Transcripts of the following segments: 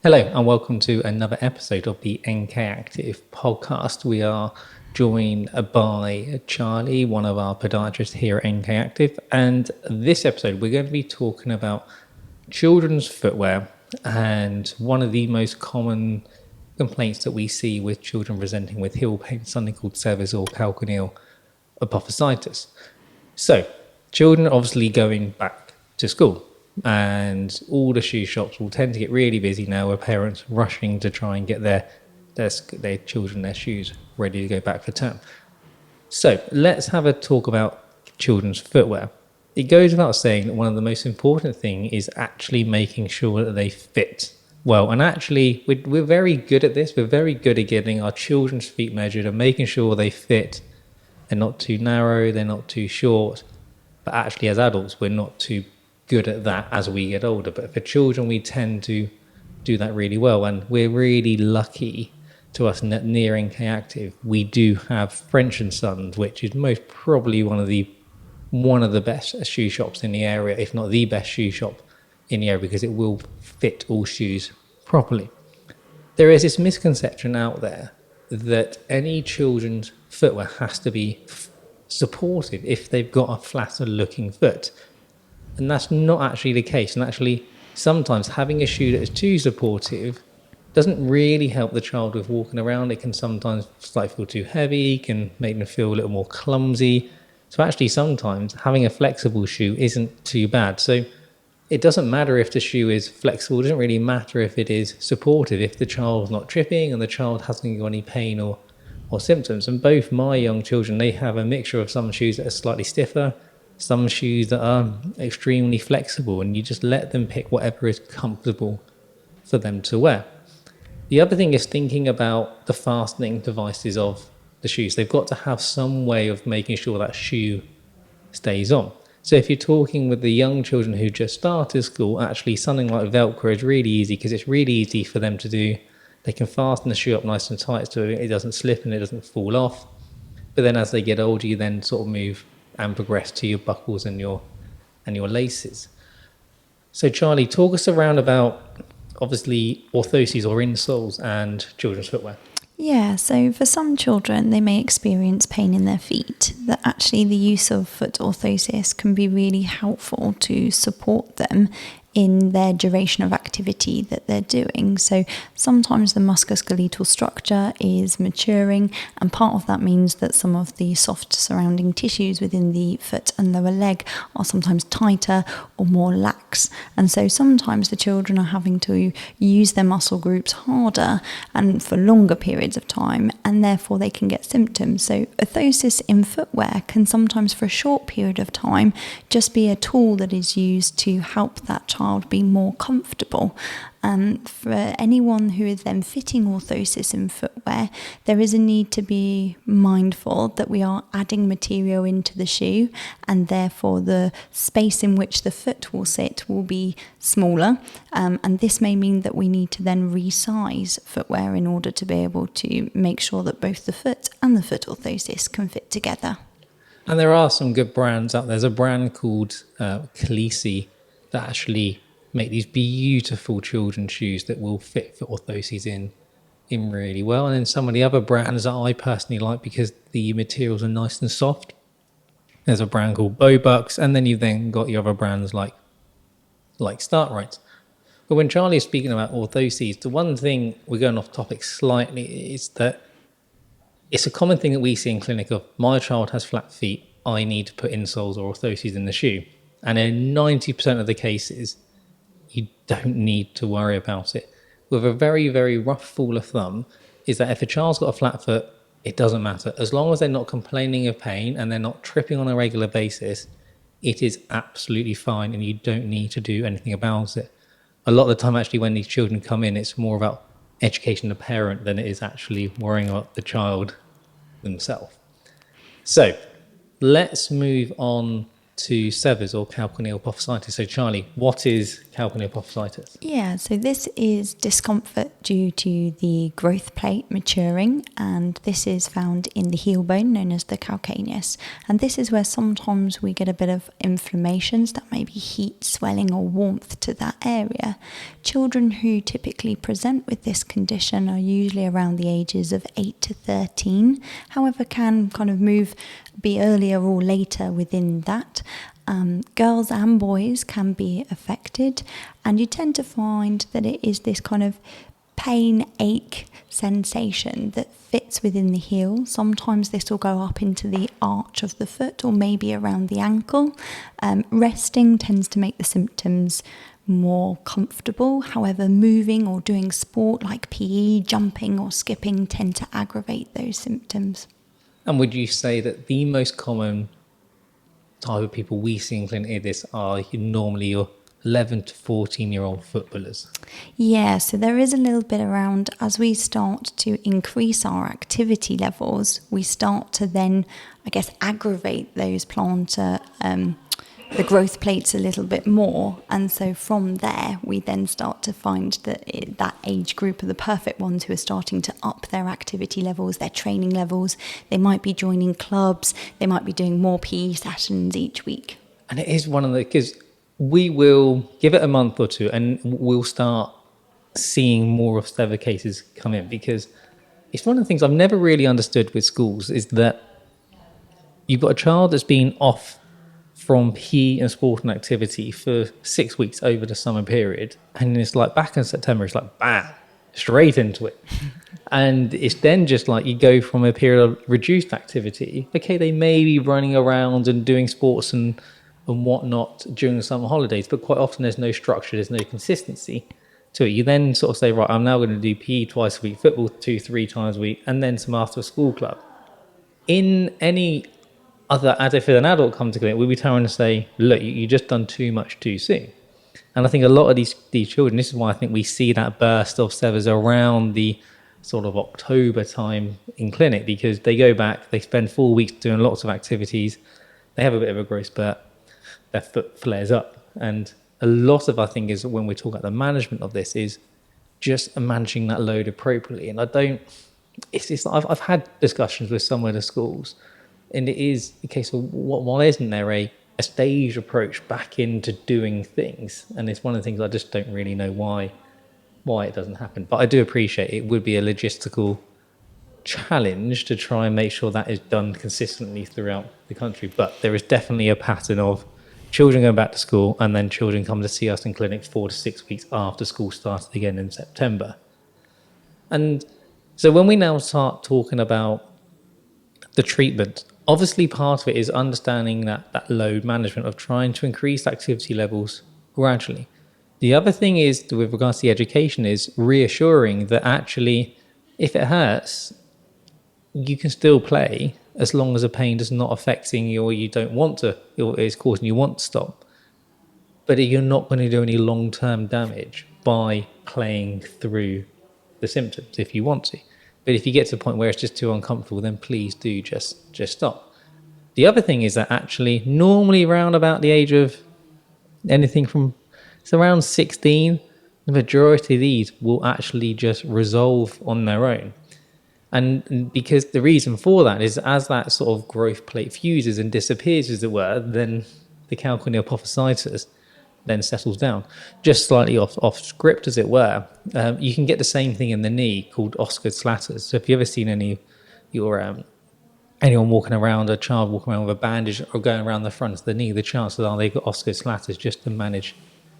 Hello and welcome to another episode of the NK Active podcast. We are joined by Charlie, one of our podiatrists here at NK Active, and this episode we're going to be talking about children's footwear and one of the most common complaints that we see with children presenting with heel pain, something called seves or calcaneal apophysitis. So, children obviously going back to school, and all the shoe shops will tend to get really busy now with parents rushing to try and get their children their shoes ready to go back for term. So let's have a talk about children's footwear. It goes without saying that one of the most important things is actually making sure that they fit well. And actually, we're very good at this. We're very good at getting our children's feet measured and making sure they fit. They're not too narrow, they're not too short. But actually, as adults, we're not too good at that as we get older. But for children, we tend to do that really well. And we're really lucky to us near NK Active. We do have French and Sons, which is most probably one of the best shoe shops in the area, if not the best shoe shop in the area, because it will fit all shoes properly. There is this misconception out there that any children's footwear has to be supportive if they've got a flatter looking foot. And that's not actually the case. And actually, sometimes having a shoe that is too supportive doesn't really help the child with walking around. It can sometimes slightly feel too heavy, can make them feel a little more clumsy. So actually, sometimes having a flexible shoe isn't too bad. So it doesn't matter if the shoe is flexible. It doesn't really matter if it is supportive, if the child's not tripping and the child hasn't got any pain or symptoms. And both my young children, they have a mixture of some shoes that are slightly stiffer, some shoes that are extremely flexible, and you just let them pick whatever is comfortable for them to wear. The other thing is thinking about the fastening devices of the shoes. They've got to have some way of making sure that shoe stays on. So if you're talking with the young children who just started school, actually something like Velcro is really easy because it's really easy for them to do. They can fasten the shoe up nice and tight so it doesn't slip and it doesn't fall off. But then as they get older, you then sort of move and progress to your buckles and your laces. So Charlie, talk us around about obviously orthoses or insoles and children's footwear. Yeah, so for some children, they may experience pain in their feet, that actually the use of foot orthosis can be really helpful to support them in their duration of activity that they're doing. So sometimes the musculoskeletal structure is maturing, and part of that means that some of the soft surrounding tissues within the foot and lower leg are sometimes tighter or more lax. And so sometimes the children are having to use their muscle groups harder and for longer periods of time, and therefore they can get symptoms. So orthosis in footwear can sometimes for a short period of time just be a tool that is used to help that child be more comfortable. For anyone who is then fitting orthosis in footwear, there is a need to be mindful that we are adding material into the shoe, and therefore the space in which the foot will sit will be smaller, and this may mean that we need to then resize footwear in order to be able to make sure that both the foot and the foot orthosis can fit together. And there are some good brands out there. There's a brand called calcaneus that actually make these beautiful children's shoes that will fit for orthoses in really well. And then some of the other brands that I personally like because the materials are nice and soft. There's a brand called Bobucks, and then you've then got your other brands like Startrights. But when Charlie is speaking about orthoses, the one thing, we're going off topic slightly, is that it's a common thing that we see in clinic of my child has flat feet, I need to put insoles or orthoses in the shoe. And in 90% of the cases, you don't need to worry about it. With a very, very rough rule of thumb, is that if a child's got a flat foot, it doesn't matter. As long as they're not complaining of pain and they're not tripping on a regular basis, it is absolutely fine and you don't need to do anything about it. A lot of the time, actually, when these children come in, it's more about education of the parent than it is actually worrying about the child themselves. So let's move on to severs or calcaneal apophysitis. So Charlie, what is calcaneal apophysitis? Yeah, so this is discomfort due to the growth plate maturing, and this is found in the heel bone known as the calcaneus. And this is where sometimes we get a bit of inflammations, that may be heat, swelling, or warmth to that area. Children who typically present with this condition are usually around the ages of 8 to 13, however, can kind of be earlier or later within that. Girls and boys can be affected, and you tend to find that it is this kind of pain, ache sensation that fits within the heel. Sometimes this will go up into the arch of the foot or maybe around the ankle. Resting tends to make the symptoms more comfortable. However, moving or doing sport like PE, jumping or skipping tend to aggravate those symptoms. And would you say that the most common type of people we see in clinic this are normally your 11 to 14-year-old footballers? Yeah, so there is a little bit around as we start to increase our activity levels, we start to then, I guess, aggravate those plantar, the growth plates a little bit more. And so from there, we then start to find that that age group are the perfect ones who are starting to up their activity levels, their training levels. They might be joining clubs. They might be doing more PE sessions each week. And it is one of the, because we will give it a month or two and we'll start seeing more of sever cases come in, because it's one of the things I've never really understood with schools is that you've got a child that's been off from PE and sport and activity for 6 weeks over the summer period, and it's like back in September, it's like bam, straight into it. And it's then just like you go from a period of reduced activity. Okay, they may be running around and doing sports and whatnot during the summer holidays, but quite often there's no structure, there's no consistency to it. You then sort of say, right, I'm now going to do PE twice a week, football 2-3 times a week, and then some after school club. In any other, as if an adult comes to clinic, we'll be trying to say, look, you just done too much too soon. And I think a lot of these children, this is why I think we see that burst of severs around the sort of October time in clinic, because they go back, they spend 4 weeks doing lots of activities, they have a bit of a growth spurt, their foot flares up. And a lot of, I think, is when we talk about the management of this is just managing that load appropriately. And I've had discussions with some of the schools, and it is a case of why isn't there a staged approach back into doing things? And it's one of the things I just don't really know why it doesn't happen. But I do appreciate it would be a logistical challenge to try and make sure that is done consistently throughout the country. But there is definitely a pattern of children going back to school and then children come to see us in clinics 4 to 6 weeks after school started again in September. And so when we now start talking about the treatment, obviously part of it is understanding that load management of trying to increase activity levels gradually. The other thing is, with regards to the education, is reassuring that actually, if it hurts, you can still play as long as the pain is not affecting you or you don't want to, or it's causing you want to stop. But you're not going to do any long-term damage by playing through the symptoms if you want to. But if you get to the point where it's just too uncomfortable, then please do just stop. The other thing is that actually normally around about the age of anything from, it's around 16, the majority of these will actually just resolve on their own. And because the reason for that is as that sort of growth plate fuses and disappears, as it were, then the calcaneal apophysitis then settles down. Just slightly off script, as it were, you can get the same thing in the knee called Osgood Schlatters. So if you've ever seen anyone walking around, a child walking around with a bandage or going around the front of the knee, the chances are they've got Osgood Schlatters just to manage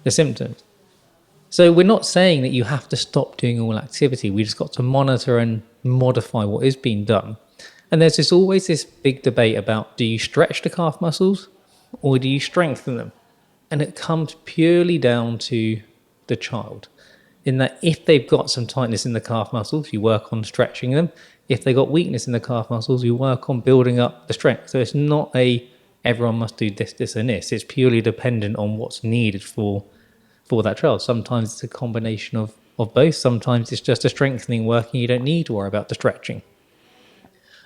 the symptoms. So we're not saying that you have to stop doing all activity. We just got to monitor and modify what is being done. And there's always this big debate about, do you stretch the calf muscles or do you strengthen them? And it comes purely down to the child, in that if they've got some tightness in the calf muscles, you work on stretching them. If they've got weakness in the calf muscles, you work on building up the strength. So it's not everyone must do this, and this. It's purely dependent on what's needed for that child. Sometimes it's a combination of both. Sometimes it's just a strengthening working. You don't need to worry about the stretching.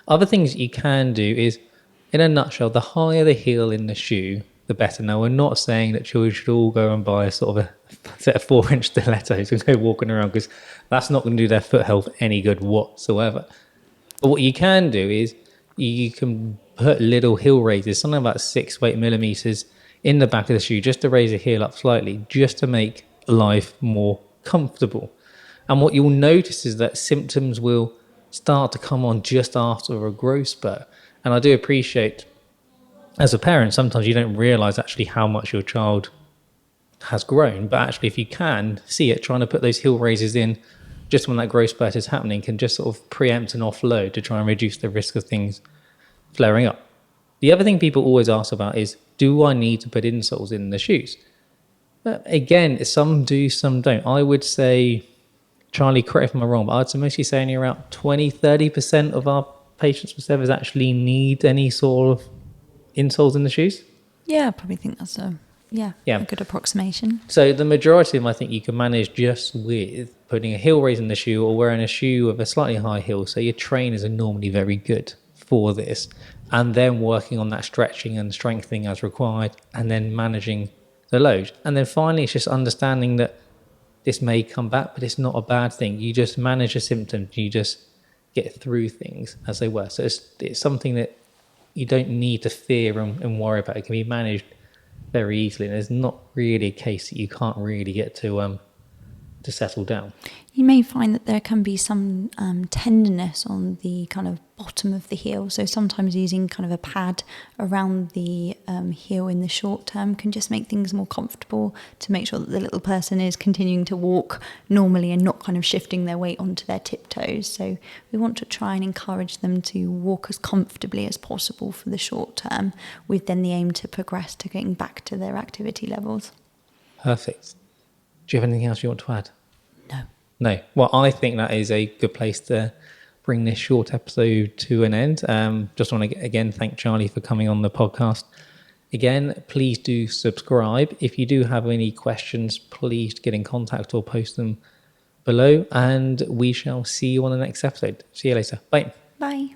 Other things you can do is, in a nutshell, the higher the heel in the shoe, the better. Now, we're not saying that children should all go and buy a sort of a set of 4-inch stilettos and go walking around, because that's not going to do their foot health any good whatsoever. But what you can do is you can put little heel raises, something about 6 to 8 millimeters in the back of the shoe, just to raise the heel up slightly, just to make life more comfortable. And what you'll notice is that symptoms will start to come on just after a growth spurt. And I do appreciate, as a parent, sometimes you don't realize actually how much your child has grown, but actually if you can see it, trying to put those heel raises in just when that growth spurt is happening can just sort of preempt and offload to try and reduce the risk of things flaring up. The other thing people always ask about is, do I need to put insoles in the shoes? But again, some do, some don't. I would say, Charlie, correct if I'm wrong, but I'd mostly say only around 20-30% of our patients with severs actually need any sort of insoles in the shoes. Yeah, I probably think that's a good approximation. So the majority of them, I think you can manage just with putting a heel raise in the shoe or wearing a shoe with a slightly high heel. So your trainers are normally very good for this. And then working on that stretching and strengthening as required, and then managing the load. And then finally, it's just understanding that this may come back, but it's not a bad thing. You just manage the symptoms. You just get through things as they were. So it's something that you don't need to fear and worry about. It can be managed very easily. And there's not really a case that you can't really get to settle down. You may find that there can be some tenderness on the kind of bottom of the heel. So sometimes using kind of a pad around the heel in the short term can just make things more comfortable, to make sure that the little person is continuing to walk normally and not kind of shifting their weight onto their tiptoes. So we want to try and encourage them to walk as comfortably as possible for the short term, with then the aim to progress to getting back to their activity levels. Perfect. Do you have anything else you want to add? No. Well, I think that is a good place to bring this short episode to an end. Just want to, again, thank Charlie for coming on the podcast. Again, please do subscribe. If you do have any questions, please get in contact or post them below. And we shall see you on the next episode. See you later. Bye. Bye.